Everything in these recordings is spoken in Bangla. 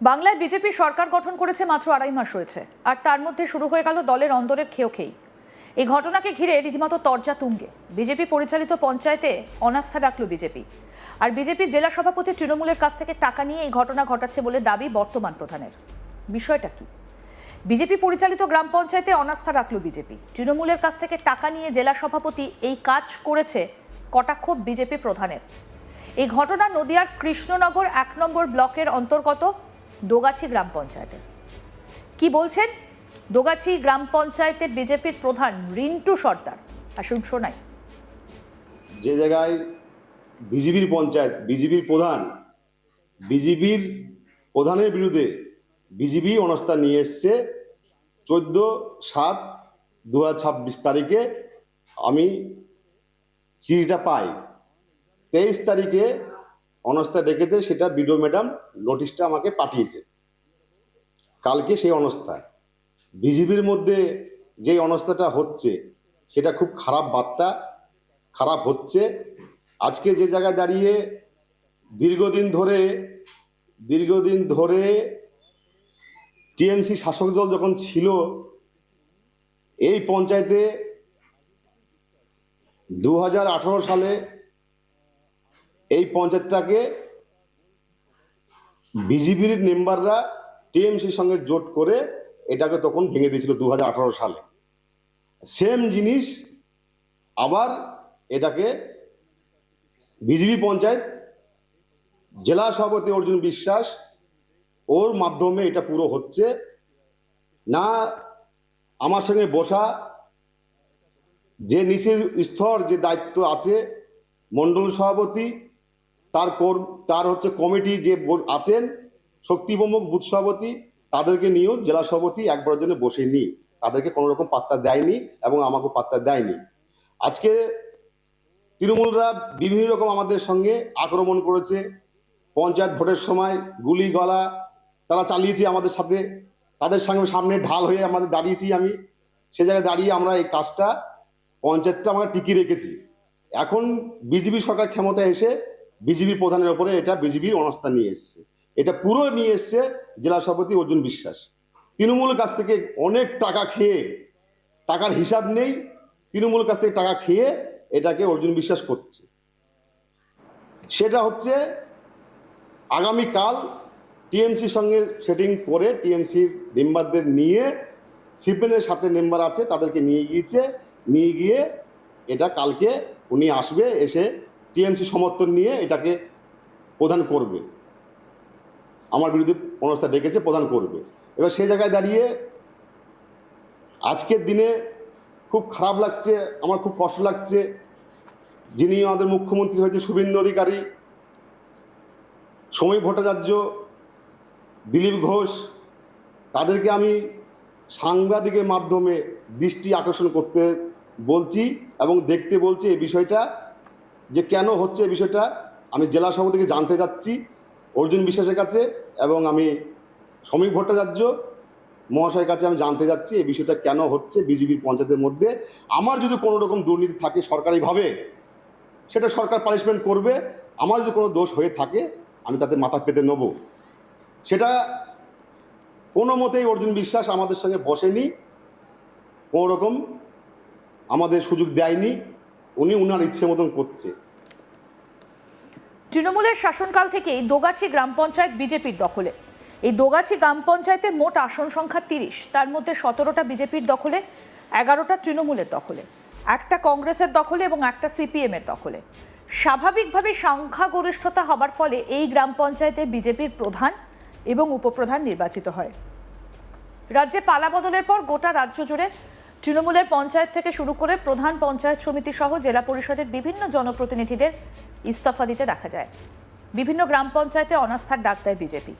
বাংলায় বিজেপি সরকার গঠন করেছে মাত্র 2.5 মাস হয়েছে, আর তার মধ্যে শুরু হয়ে গেল দলের অন্দরের খেই। এই ঘটনাকে ঘিরে রীতিমতো তরজা তুঙ্গে। বিজেপি পরিচালিত পঞ্চায়েতে অনাস্থা ডাকল বিজেপি, আর বিজেপির জেলা সভাপতি তৃণমূলের কাছ থেকে টাকা নিয়ে এই ঘটনা ঘটাচ্ছে বলে দাবি বর্তমান প্রধানের। বিষয়টা কি? বিজেপি পরিচালিত গ্রাম পঞ্চায়েতে অনাস্থা রাখল বিজেপি, তৃণমূলের কাছ থেকে টাকা নিয়ে জেলা সভাপতি এই কাজ করেছে, কটাক্ষ বিজেপি প্রধানের। এই ঘটনা নদিয়ার কৃষ্ণনগর 1 নম্বর ব্লকের অন্তর্গত দোগাছি গ্রাম পঞ্চায়েতে। কি বলছেন দোগাছি গ্রাম পঞ্চায়েতের বিজেপির প্রধান রিন্টু সর্দার, আসুন শোনাই। যে জায়গায় বিজেপির পঞ্চায়েত, বিজেপির প্রধানের বিরুদ্ধে বিজেপি অনাস্থা নিয়ে এসছে 14/7/2026 তারিখে আমি চিঠিটা পাই। 23 তারিখে অনাস্থা ডেকেছে, সেটা বিডিও ম্যাডাম নোটিশটা আমাকে পাঠিয়েছে। কালকে সেই অনাস্থায় বিজেপির মধ্যে যে অনাস্থাটা হচ্ছে সেটা খুব খারাপ বার্তা, খারাপ হচ্ছে। আজকে যে জায়গায় দাঁড়িয়ে দীর্ঘদিন ধরে টিএমসি শাসক দল যখন ছিল, এই পঞ্চায়েতে 2018 সালে এই পঞ্চায়েতটাকে বিজেপির মেম্বাররা টিএমসির সঙ্গে জোট করে এটাকে তখন ভেঙে দিয়েছিল 2018 সালে। সেম জিনিস আবার এটাকে বিজেপি পঞ্চায়েত জেলা সভাপতি অর্জুন বিশ্বাস ওর মাধ্যমে এটা পুরো হচ্ছে না। আমার সঙ্গে বসা যে নিচের স্তর যে দায়িত্ব আছে মণ্ডল সভাপতি, তার হচ্ছে কমিটি যে আছেন শক্তি প্রমুখ বুথ সভাপতি, তাদেরকে নিয়েও জেলা সভাপতি একবারের জন্য বসেনি, তাদেরকে কোনো রকম পাত্তা দেয়নি এবং আমাকেও পাত্তা দেয়নি। আজকে তৃণমূলরা বিভিন্ন রকম আমাদের সঙ্গে আক্রমণ করেছে। পঞ্চায়েত ভোটের সময় গুলি গলা তারা চালিয়েছে আমাদের সাথে, তাদের সঙ্গে সামনে ঢাল হয়ে আমাদের দাঁড়িয়েছি। আমি সে জায়গায় দাঁড়িয়ে আমরা এই কাজটা পঞ্চায়েতটা আমরা টিকিয়ে রেখেছি। এখন বিজেপি সরকার ক্ষমতায় এসে বিজেপি প্রধানের ওপরে এটা বিজেপির অনাস্থা নিয়ে এসছে, এটা পুরো নিয়ে এসছে জেলা সভাপতি অর্জুন বিশ্বাস। তৃণমূলের কাছ থেকে অনেক টাকা খেয়ে, টাকার হিসাব নেই, তৃণমূলের কাছ থেকে টাকা খেয়ে এটাকে অর্জুন বিশ্বাস করছে। সেটা হচ্ছে আগামীকাল টিএমসির সঙ্গে সেটিং করে টিএমসির মেম্বারদের নিয়ে, সিপিএমের সাথে মেম্বার আছে তাদেরকে নিয়ে গিয়ে এটা কালকে উনি আসবে, এসে টিএমসি সমর্থন নিয়ে এটাকে প্রদান করবে। আমার বিরুদ্ধে অনাস্থা ডেকেছে, প্রদান করবে। এবার সেই জায়গায় দাঁড়িয়ে আজকের দিনে খুব খারাপ লাগছে, আমার খুব কষ্ট লাগছে। যিনি আমাদের মুখ্যমন্ত্রী হয়েছে শুভেন্দু অধিকারী, সমীর ভট্টাচার্য, দিলীপ ঘোষ, তাদেরকে আমি সাংবাদিকের মাধ্যমে দৃষ্টি আকর্ষণ করতে বলছি এবং দেখতে বলছি এই বিষয়টা যে কেন হচ্ছে। এই বিষয়টা আমি জেলা সভাপতিকে জানতে যাচ্ছি অর্জুন বিশ্বাসের কাছে, এবং আমি সমীর ভট্টাচার্য মহাশয়ের কাছে আমি জানতে যাচ্ছি এই বিষয়টা কেন হচ্ছে বিজেপির পঞ্চায়েতের মধ্যে। আমার যদি কোনো রকম দুর্নীতি থাকে সরকারিভাবে, সেটা সরকার পানিশমেন্ট করবে। আমার যদি কোনো দোষ হয়ে থাকে আমি তাতে মাথা পেতে নেব। সেটা কোনো মতেই অর্জুন বিশ্বাস আমাদের সঙ্গে বসেনি, কোনো রকম আমাদের সুযোগ দেয়নি, উনি উনার ইচ্ছে মতন করছে। তৃণমূলের শাসনকাল থেকেই দোগাছি গ্রাম পঞ্চায়েত বিজেপির দখলে। এই দোগাছি গ্রাম পঞ্চায়েতে মোট আসন সংখ্যা 30, তার মধ্যে 17টা বিজেপির দখলে, 11টা তৃণমূলের দখলে, একটা কংগ্রেসের দখলে এবং একটা সিপিএমের দখলে। স্বাভাবিকভাবে সংখ্যাগরিষ্ঠতা হবার ফলে এই গ্রাম পঞ্চায়েতে বিজেপির প্রধান এবং উপপ্রধান নির্বাচিত হয়। রাজ্যে পালা বদলের পর গোটা রাজ্য জুড়ে তৃণমূলের পঞ্চায়েত থেকে শুরু করে প্রধান পঞ্চায়েত সমিতি সহ জেলা পরিষদের বিভিন্ন জনপ্রতিনিধিদের ইস্তফা দিতে দেখা যায়। বিভিন্ন গ্রাম পঞ্চায়েতে অনাস্থার ডাক দেয় বিজেপি।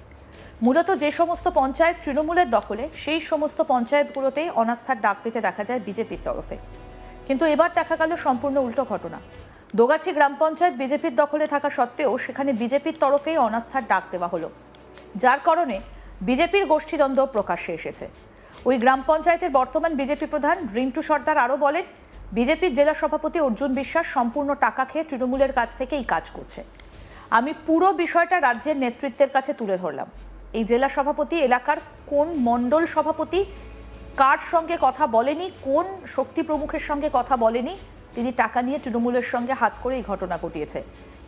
মূলত যে সমস্ত পঞ্চায়েত তৃণমূলের দখলে সেই সমস্ত পঞ্চায়েতগুলোতেই অনাস্থার ডাক দিতে দেখা যায় বিজেপির তরফে। কিন্তু এবার দেখা গেল সম্পূর্ণ উল্টো ঘটনা। দোগাছি গ্রাম পঞ্চায়েত বিজেপির দখলে থাকা সত্ত্বেও সেখানে বিজেপির তরফেই অনাস্থার ডাক দেওয়া হলো, যার কারণে বিজেপির গোষ্ঠীদ্বন্দ্ব প্রকাশ্যে এসেছে। ওই গ্রাম পঞ্চায়েতের বর্তমান বিজেপি প্রধান রিন্টু সর্দার আরও বলেন, বিজেপির জেলা সভাপতি অর্জুন বিশ্বাস সম্পূর্ণ টাকা খেয়ে তৃণমূলের কাছ থেকে এই কাজ করছে। আমি পুরো বিষয়টা রাজ্যের নেতৃত্বের কাছে তুলে ধরলাম। এই জেলা সভাপতি এলাকার কোন মণ্ডল সভাপতি কার সঙ্গে কথা বলেনি, কোন শক্তি প্রমুখের সঙ্গে কথা বলেনি, তিনি টাকা নিয়ে তৃণমূলের সঙ্গে হাত করে এই ঘটনা ঘটিয়েছে।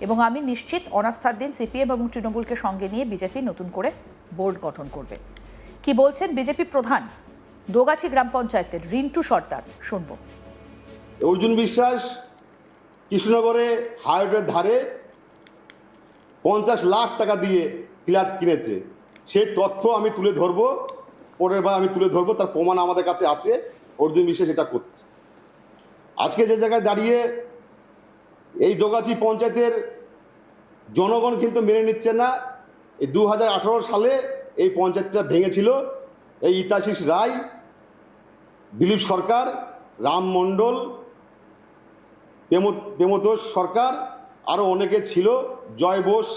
এবং আমি নিশ্চিত অনাস্থার দিন সিপিএম এবং তৃণমূলকে সঙ্গে নিয়ে বিজেপি নতুন করে বোর্ড গঠন করবে। কি বলছেন বিজেপি প্রধান দোগাছি গ্রাম পঞ্চায়েতের রিন্টু সর্দার, শুনব। অর্জুন বিশ্বাস কৃষ্ণনগরে হাইওয়ের ধারে 50 লাখ টাকা দিয়ে ফ্ল্যাট কিনেছে, সেই তথ্য আমি তুলে ধরবো, পরের বার আমি তুলে ধরবো, তার প্রমাণ আমাদের কাছে আছে। অর্জুন বিশ্বাস এটা করছে। আজকে যে জায়গায় দাঁড়িয়ে এই দোগাছি পঞ্চায়েতের জনগণ কিন্তু মেনে নিচ্ছে না। এই 2018 সালে এই পঞ্চায়েতটা ভেঙেছিল এই ইতাশিস রায়, দিলীপ সরকার, রাম মণ্ডল, প্রেমতোষ সরকার, আরও অনেকে ছিল, জয় বোস,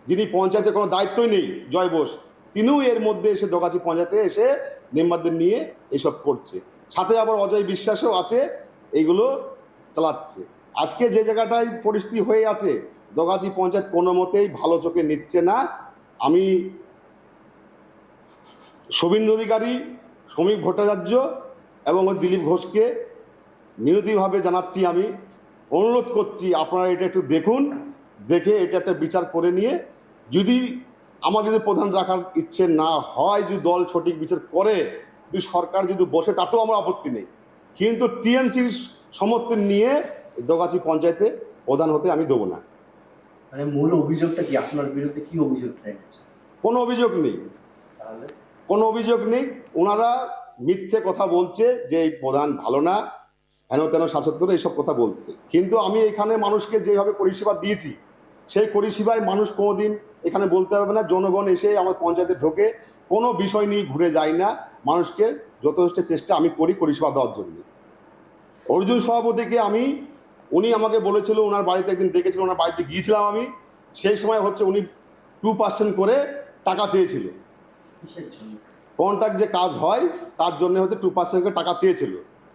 যিনি পঞ্চায়েতের কোনো দায়িত্বই নেই, জয় বোস, তিনিও এর মধ্যে এসে দোগাছি পঞ্চায়েতে এসে মেম্বারদের নিয়ে এসব করছে। সাথে আবার অজয় বিশ্বাসও আছে, এইগুলো চালাচ্ছে। আজকে যে জায়গাটায় পরিস্থিতি হয়ে আছে, দোগাছি পঞ্চায়েত কোনো মতেই ভালো চোখে নিচ্ছে না। আমি শুভেন্দু অধিকারী, শ্রমিক ভট্টাচার্য এবং দিলীপ ঘোষকে মিনতিভাবে জানাচ্ছি, আমি অনুরোধ করছি, আপনারা এটা একটু দেখুন, দেখে এটা একটা বিচার করে নিয়ে, যদি আমাকে যদি প্রধান রাখার ইচ্ছে না হয়, যদি দল সঠিক বিচার করে, যদি সরকার যদি বসে, তাতেও আমার আপত্তি নেই, কিন্তু টিএমসির সমর্থন নিয়ে দোগাছি পঞ্চায়েতে প্রধান হতে আমি দেবো না। মানে মূল অভিযোগটা কি, আপনার বিরুদ্ধে কি অভিযোগ রয়েছে? কোনো অভিযোগ নেই, তাহলে কোনো অভিযোগ নেই। ওনারা মিথ্যে কথা বলছে যে এই প্রধান ভালো না, হেন তেন শাসক এইসব কথা বলছে। কিন্তু আমি এখানে মানুষকে যেভাবে পরিষেবা দিয়েছি, সেই পরিষেবায় মানুষ কোনোদিন এখানে বলতে পারবে না। জনগণ এসে আমার পঞ্চায়েতে ঢোকে, কোনো বিষয় নিয়ে ঘুরে যায় না, মানুষকে যথেষ্ট চেষ্টা আমি করি পরিষেবা দেওয়ার জন্য। অর্জুন সভাপতিকে উনি আমাকে বলেছিল, ওনার বাড়িতে একদিন ডেকেছিল, ওনার বাড়িতে গিয়েছিলাম আমি, সেই সময় হচ্ছে উনি 2% করে টাকা চেয়েছিল, কিসের জন্য? কন্ট্রাক্ট যে কাজ হয় তার জন্য হচ্ছে 2% করে টাকা চেয়েছিল,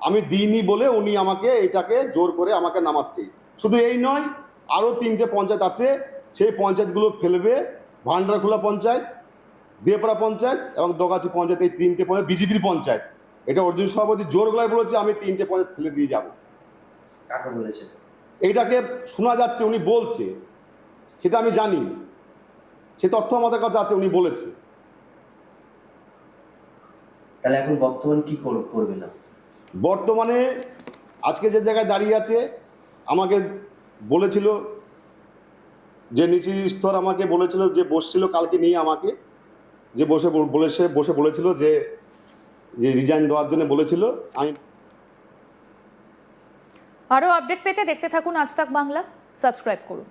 আমি দিইনি বলে উনি আমাকে এটাকে জোর করে আমাকে নামাচ্ছে। শুধু এই নয়, আরও 3টে পঞ্চায়েত আছে, সেই পঞ্চায়েতগুলো ফেলবে। ভান্ডারখোলা পঞ্চায়েত, দেপাড়া পঞ্চায়েত এবং দোগাছি পঞ্চায়েত, এই 3টে পঞ্চায়েত বিজেপির পঞ্চায়েত। এটা অর্জুন সভাপতি জোর গলায় বলেছে, আমি 3টে পঞ্চায়েত ফেলে দিয়ে যাব। কাকে বলেছে? এইটাকে শোনা যাচ্ছে, উনি বলছে, সেটা আমি জানি, সে তথ্য আমাদের কাছে আছে, উনি বলেছে। তাহলে এখন বর্তমান কি করবে না? বর্তমানে আজকে যে জায়গায় দাঁড়িয়ে আছে, আমাকে বলেছিল যে নিচু স্তর আমাকে বলেছিল, যে বসছিল কালকে নিয়ে আমাকে, যে বসে বলেছিল যে রিজাইন দেওয়ার জন্য বলেছিল। আমি আরও আপডেট পেতে দেখতে থাকুন আজ তাক বাংলা, সাবস্ক্রাইব করুন।